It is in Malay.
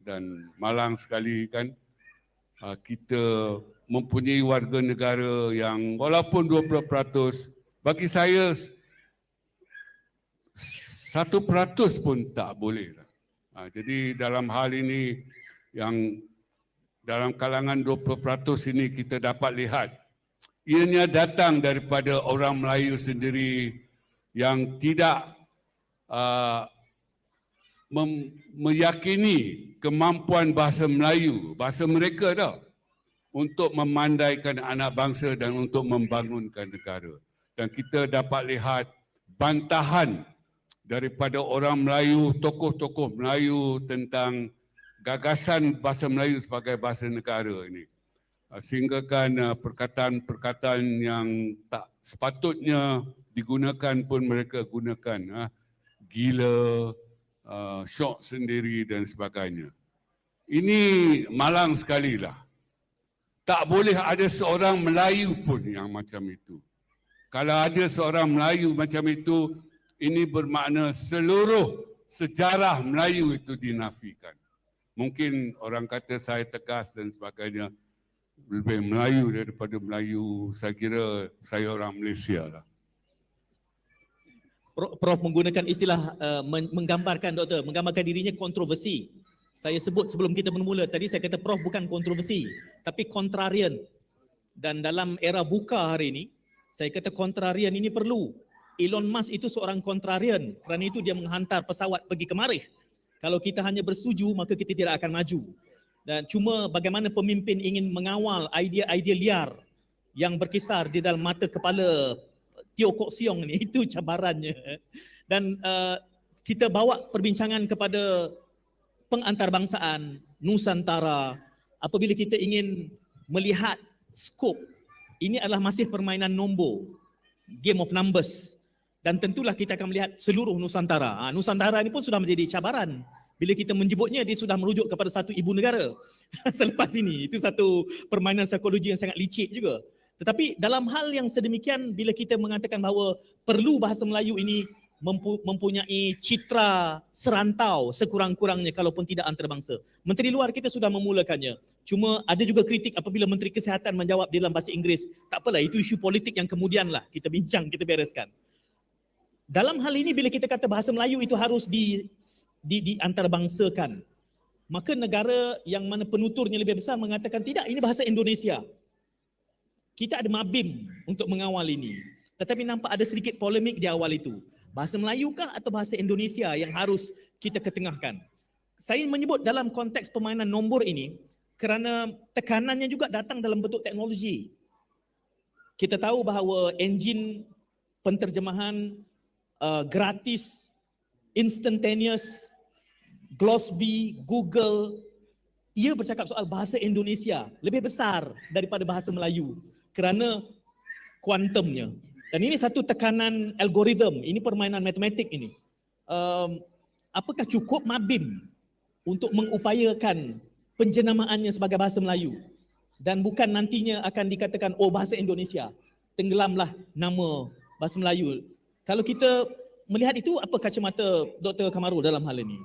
dan malang sekali kan kita mempunyai warga negara yang walaupun 20%, bagi saya 1% pun tak boleh. Jadi dalam hal ini yang dalam kalangan 20% ini kita dapat lihat ianya datang daripada orang Melayu sendiri yang tidak meyakini kemampuan bahasa Melayu, bahasa mereka dah, untuk memandaikan anak bangsa dan untuk membangunkan negara. Dan kita dapat lihat bantahan daripada orang Melayu, tokoh-tokoh Melayu tentang gagasan bahasa Melayu sebagai bahasa negara ini. Sehingga kan perkataan-perkataan yang tak sepatutnya digunakan pun mereka gunakan. Gila, syok sendiri dan sebagainya. Ini malang sekali lah. Tak boleh ada seorang Melayu pun yang macam itu. Kalau ada seorang Melayu macam itu, ini bermakna seluruh sejarah Melayu itu dinafikan. Mungkin orang kata saya tegas dan sebagainya, lebih Melayu daripada Melayu, saya kira saya orang Malaysia lah. Prof menggunakan istilah menggambarkan dirinya kontroversi. Saya sebut sebelum kita bermula tadi, saya kata Prof bukan kontroversi, tapi kontrarian. Dan dalam era VUCA hari ini, saya kata kontrarian ini perlu. Elon Musk itu seorang kontrarian, kerana itu dia menghantar pesawat pergi ke Marikh. Kalau kita hanya bersetuju, maka kita tidak akan maju. Dan cuma bagaimana pemimpin ingin mengawal idea-idea liar yang berkisar di dalam mata kepala Teo Kok Siong ni, itu cabarannya. Dan kita bawa perbincangan kepada pengantarbangsaan Nusantara. Apabila kita ingin melihat skop, ini adalah masih permainan nombor, game of numbers. Dan tentulah kita akan melihat seluruh Nusantara. Nusantara ini pun sudah menjadi cabaran. Bila kita menyebutnya, dia sudah merujuk kepada satu ibu negara selepas ini. Itu satu permainan psikologi yang sangat licik juga. Tetapi dalam hal yang sedemikian, bila kita mengatakan bahawa perlu bahasa Melayu ini mempunyai citra serantau sekurang-kurangnya kalaupun tidak antarabangsa. Menteri Luar kita sudah memulakannya. Cuma ada juga kritik apabila Menteri Kesihatan menjawab dalam bahasa Inggeris. Tak apalah, itu isu politik yang kemudian lah kita bincang, kita bereskan. Dalam hal ini bila kita kata bahasa Melayu itu harus diantarabangsakan, maka negara yang mana penuturnya lebih besar mengatakan tidak, ini bahasa Indonesia. Kita ada Mabim untuk mengawal ini. Tetapi nampak ada sedikit polemik di awal itu. Bahasa Melayu kah atau bahasa Indonesia yang harus kita ketengahkan? Saya menyebut dalam konteks permainan nombor ini kerana tekanannya juga datang dalam bentuk teknologi. Kita tahu bahawa enjin penterjemahan gratis, instantaneous, Glossby, Google, ia bercakap soal bahasa Indonesia lebih besar daripada bahasa Melayu kerana kuantumnya. Dan ini satu tekanan algoritma, ini permainan matematik ini. Apakah cukup Mabim untuk mengupayakan penjenamaannya sebagai bahasa Melayu dan bukan nantinya akan dikatakan oh bahasa Indonesia, tenggelamlah nama bahasa Melayu. Kalau kita melihat itu, apa kacamata Dr. Kamarul dalam hal ini?